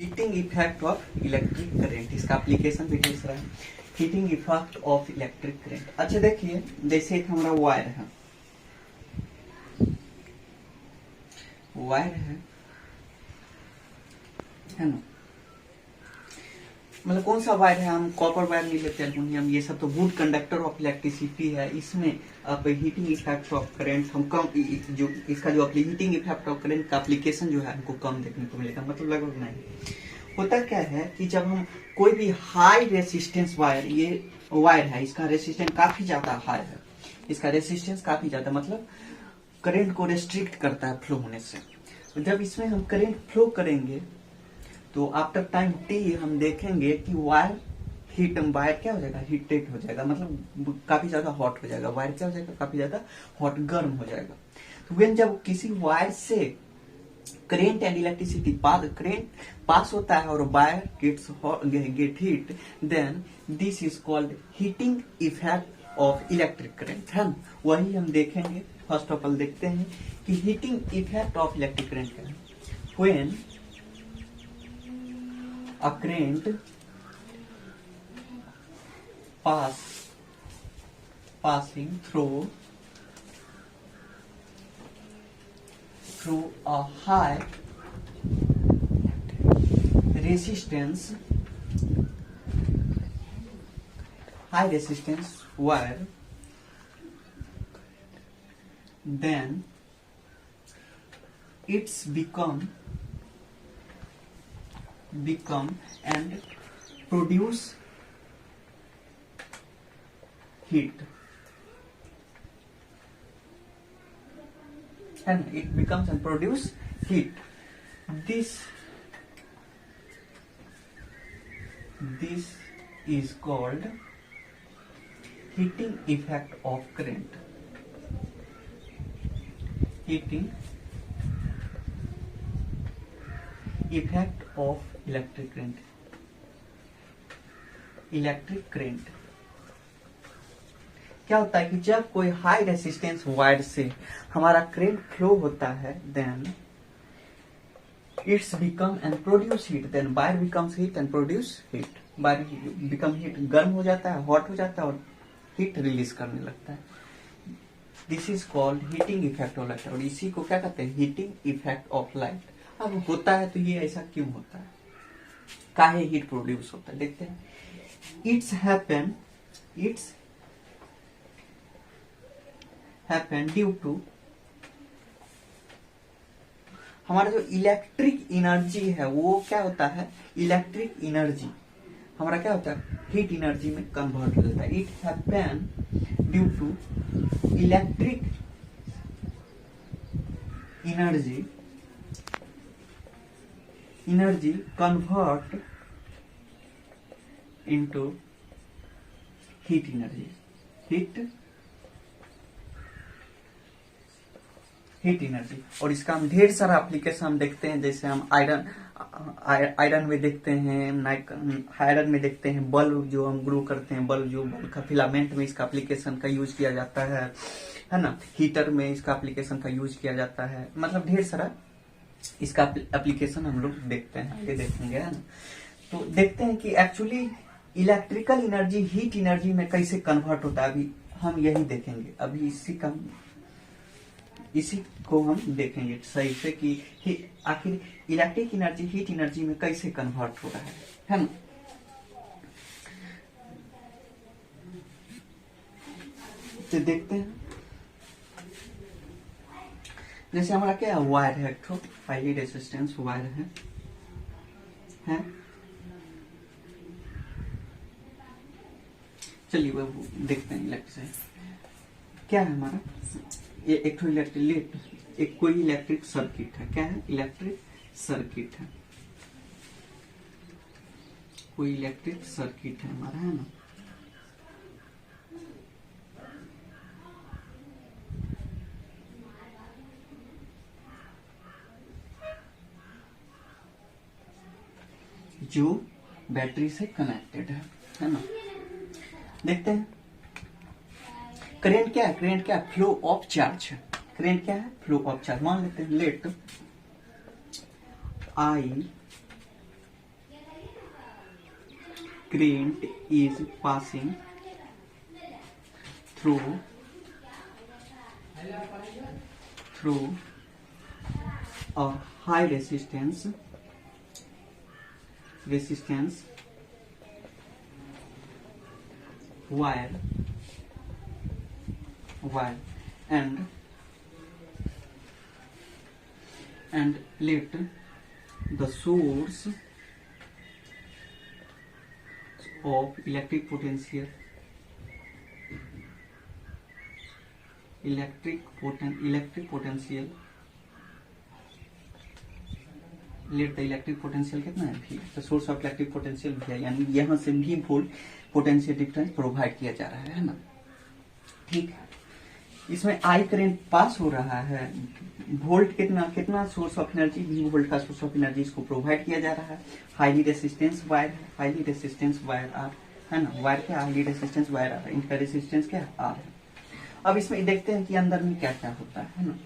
Heating effect of electric current, इसका application भी दूसरा है। Heating effect of electric current. अच्छा देखिए, जैसे एक हमारा वायर है ना, मतलब कौन सा वायर है, हम कॉपर वायर नहीं लेते, एल्युमिनियम, ये सब तो गुड कंडक्टर ऑफ इलेक्ट्रिसिटी है। इसमें अब हीटिंग इफेक्ट ऑफ करंट हम कम, जो इसका जो हीटिंग इफेक्ट ऑफ करंट का एप्लीकेशन जो है हमको कम देखने को मिलेगा, मतलब लगभग नहीं। होता क्या है कि जब हम कोई भी हाई रेसिस्टेंस वायर, ये वायर है, इसका रेसिस्टेंस काफी ज्यादा हाई है, इसका रेसिस्टेंस काफी ज्यादा, मतलब करंट को रेस्ट्रिक्ट करता है फ्लो होने से। जब इसमें हम करंट फ्लो करेंगे तो आफ्टर टाइम टी हम देखेंगे कि वायर वायर क्या हो जाएगा, हीटेड हो जाएगा, मतलब काफी ज्यादा हॉट हो जाएगा। वायर क्या हो जाएगा, काफी ज्यादा हॉट, गर्म हो जाएगा। तो वेन जब किसी वायर से current and electricity current pass होता है और wire get heat, then this is called heating effect of electric current, है ना। वही हम देखेंगे। फर्स्ट ऑफ ऑल देखते हैं कि heating effect of electric current क्या है। When a current passing through a high resistance wire, then it's become and produce heat, and it becomes and produce heat. This is called heating effect of current. Heating effect of electric current क्या होता है कि जब कोई high resistance wire से हमारा current flow होता है, then it's become and produce heat, then wire becomes heat and produce heat. Wire become heat, गर्म हो जाता है, हॉट हो जाता है और हीट रिलीज करने लगता है। This is called heating effect of light, और इसी को क्या कहते हैं, हीटिंग इफेक्ट ऑफ लाइट। अब होता है तो ये ऐसा क्यों होता है, काहे हीट प्रोड्यूस होता है, देखते हैं। इट्स हैपन ड्यू टू हमारा जो इलेक्ट्रिक एनर्जी है, वो क्या होता है, इलेक्ट्रिक एनर्जी हमारा क्या होता है, हीट एनर्जी में कन्वर्ट हो जाता है। It happen due to electric energy convert into heat energy, heat energy. और इसका हम ढेर सारा एप्लीकेशन हम देखते हैं, जैसे हम आयरन में देखते हैं, आयरन में देखते हैं, बल्ब जो हम ग्रो करते हैं, बल्ब का फिलामेंट में इसका एप्लीकेशन का यूज किया जाता है ना। हीटर में इसका एप्लीकेशन का यूज किया जाता है, मतलब ढेर सारा इसका एप्लीकेशन हम लोग देखते हैं, आगे देखेंगे, है ना। तो देखते हैं कि actually electrical energy heat energy में कैसे कन्वर्ट होता है, अभी हम यही देखेंगे। अभी इसी को हम देखेंगे सही से कि आखिर इलेक्ट्रिक एनर्जी हीट एनर्जी में कैसे कन्वर्ट हो रहा है ना। तो देखते हैं, जैसे हमारा क्या वायर है, तो हाईली रेजिस्टेंस वायर है। चलिए वो देखते हैं इलेक्ट्रिक क्या है हमारा। ये एक तो कोई इलेक्ट्रिक सर्किट है, क्या है, इलेक्ट्रिक सर्किट है, कोई इलेक्ट्रिक सर्किट है हमारा, है ना। जो बैटरी से कनेक्टेड है ना। देखते हैं करंट क्या है, करंट क्या है, फ्लो ऑफ चार्ज है। करंट क्या है, फ्लो ऑफ चार्ज। मान लेते हैं let I current is passing through a high resistance wire and let the source of electric potential let the electric potential कितना है भी, the source of electric potential भी है, यानी यहां से भी वोल्ट पोटेंशियल डिफरेंस प्रोवाइड किया जा रहा है ना। ठीक है, इसमें आई करंट पास हो रहा है, वोल्ट कितना सोर्स ऑफ एनर्जी, भी वोल्ट का सोर्स ऑफ एनर्जी इसको प्रोवाइड किया जा रहा है। हाईली रेसिस्टेंस वायर आर है ना, वायर क्या हाईली रेसिस्टेंस वायर आर, इनका रेसिस्टेंस क्या आर है। अब इसमें देखते हैं कि अंदर में क्या क्या होता है ना।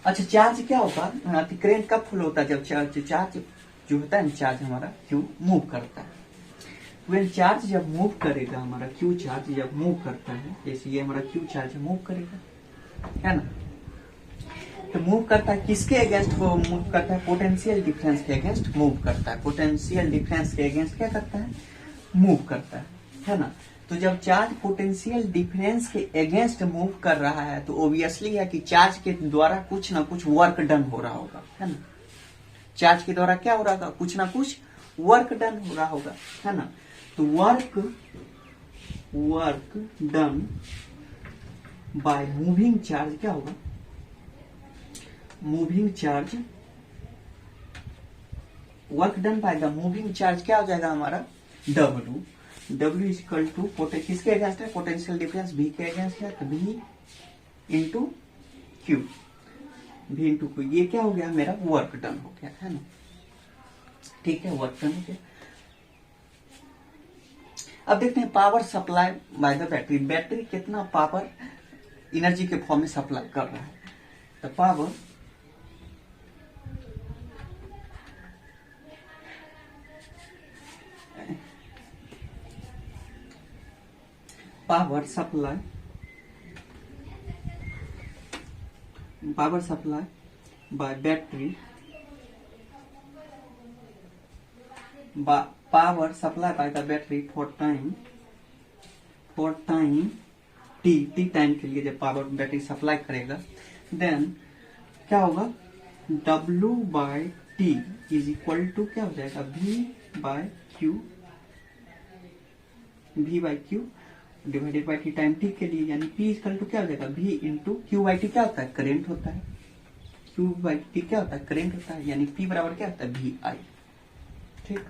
अच्छा, चार्ज क्या होता है, करंट कब फुल होता है, जब चार्ज जो होता है ना, चार्ज हमारा क्यू मूव करता है। वेन चार्ज जब मूव करेगा, हमारा क्यू चार्ज जब मूव करता है, जैसे ये हमारा क्यू चार्ज मूव करेगा है ना, तो मूव करता है किसके अगेंस्ट वो मूव करता है, पोटेंशियल डिफरेंस के अगेंस्ट मूव करता है। पोटेंशियल डिफरेंस के अगेंस्ट क्या करता है, मूव करता है ना। तो जब चार्ज पोटेंशियल डिफरेंस के अगेंस्ट मूव कर रहा है, तो ओब्वियसली है कि चार्ज के द्वारा कुछ ना कुछ वर्क डन हो रहा होगा, है ना। चार्ज के द्वारा क्या हो रहा होगा, कुछ ना कुछ वर्क डन हो रहा होगा, है ना। तो work done by moving charge क्या होगा, moving charge, work done by the moving charge क्या हो जाएगा हमारा, W इज इक्वल टू किसके अगेंस्ट है, पोटेंशियल डिफरेंस V के अगेंस्ट है, तो V इंटू क्यू, ये क्या हो गया, मेरा वर्क डन हो गया, है ना। ठीक है, वर्क डन हो गया। अब देखते हैं power supply by the battery, battery कितना पावर एनर्जी के फॉर्म में सप्लाई कर रहा है। तो power supply by battery, power supply by the battery for time T time के लिए जब पावर बैटरी सप्लाई करेगा, देन क्या होगा, W by T is equal to क्या हो जाएगा, V by Q divided by T time T के लिए, यानी P इक्वल टू क्या हो जाएगा, V into Q by T क्या होता है, करेंट होता है, क्यू बाई टी क्या होता है, करेंट होता है, यानी P बराबर क्या होता है, VI। ठीक,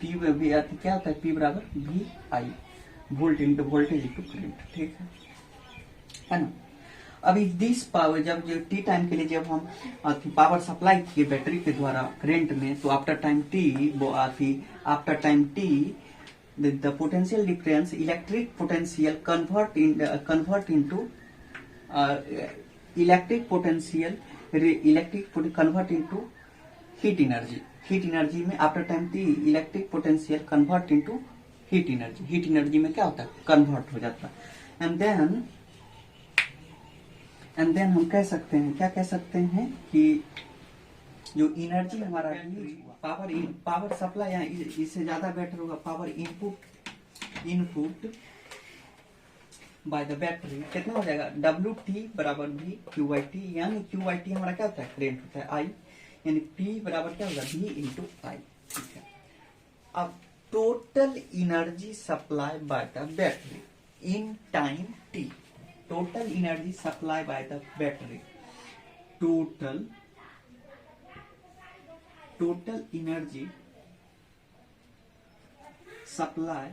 P क्या होता है, P बराबर VI, volt into voltage into current. ठीक है ना। अब दिस पावर जब टी टाइम के लिए जब हम पावर सप्लाई किए बैटरी के द्वारा करंट में, तो after time T the potential difference, electric potential convert into convert into heat energy में after time T electric potential convert into heat energy में क्या होता है, कन्वर्ट हो जाता है। एंड देन हम क्या कह सकते हैं कि जो एनर्जी हमारा पावर सप्लाई, यहाँ इससे ज्यादा बेटर होगा, power input bye the battery कितना हो जाएगा, WT बराबर V क्यू बाई टी, यानी क्यू बाई टी हमारा क्या होता है, करंट होता है I, यानी P बराबर क्या होगा, V इंटू I। ठीक है, अब total energy supply by the battery in time T, total energy supply by the battery, total energy supply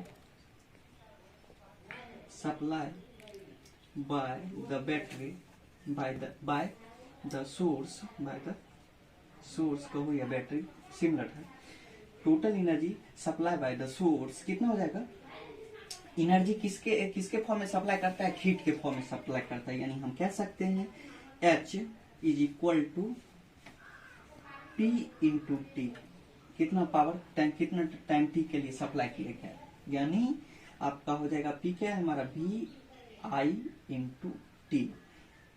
by the battery by the source कहो या बैटरी सिमिलर है। Total energy supply by the source कितना हो जाएगा, energy किसके form में supply करता है, हीट के फॉर्म में सप्लाई करता है, यानी हम कह सकते हैं H is equal to P into T, कितना पावर टाइम, कितना टाइम टी के लिए सप्लाई किया गया है, यानी आपका हो जाएगा पी क्या है हमारा वी आई इंटू टी,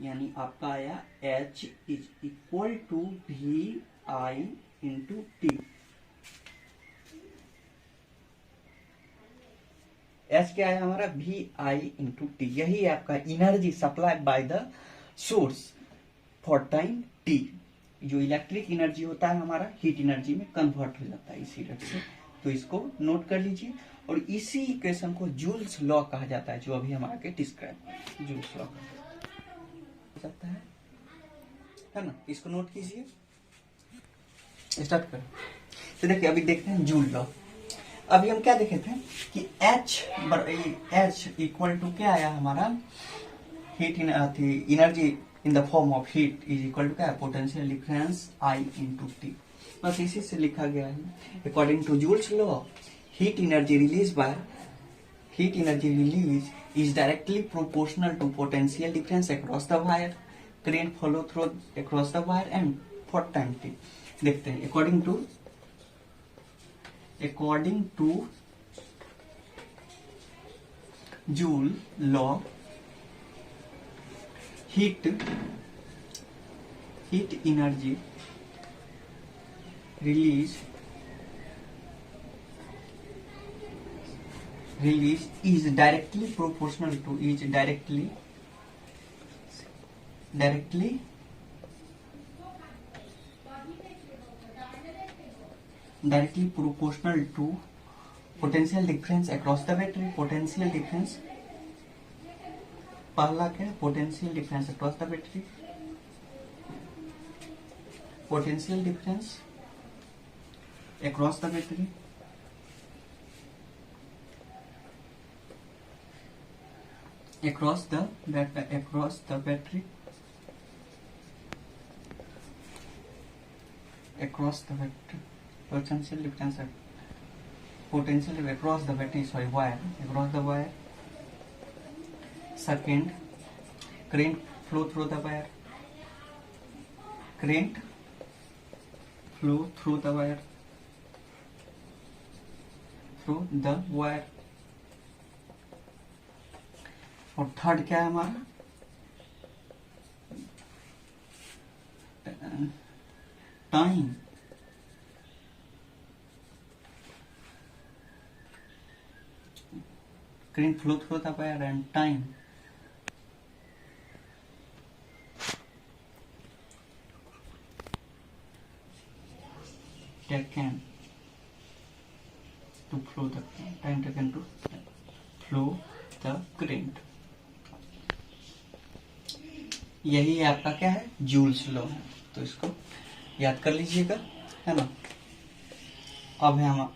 यानी आपका आया H is equal to V I into T. H क्या है हमारा वी आई इंटू टी, यही आपका energy supply by the source for time T. जो इलेक्ट्रिक एनर्जी होता है हमारा हीट एनर्जी में कन्वर्ट हो जाता है इसी रेट से, तो इसको नोट कर लीजिए। और इसी इक्वेशन को जूल्स लॉ कहा जाता है, जो अभी हम आगे डिस्क्राइब जूल्स लॉ कहा जाता है ना। इसको नोट कीजिए, स्टार्ट करें। तो देखिए अभी देखते हैं जूल लॉ। अभी हम क्या देखे थे कि H इक्वल टू क्या आया हमारा heat energy in the form of heat is equal to क्या है potential difference I into T, बस इसी से लिखा गया है। According to Joule's law heat energy release is directly proportional to potential difference across the wire, current follow through across the wire and for time t। देखते हैं according to Joule law heat energy release is directly proportional to directly proportional to potential difference across the battery। potential difference पहला क्या है potential difference across the battery, potential difference across the battery across the battery potential difference across the battery wire, across the wire। second, current flow through the wire, current flow through the wire और third क्या है हमारा time, current flow through the wire and time taken to flow the time taken to flow the current। यही आपका क्या है joules law है, तो इसको याद कर लीजिएगा, है ना। अब हम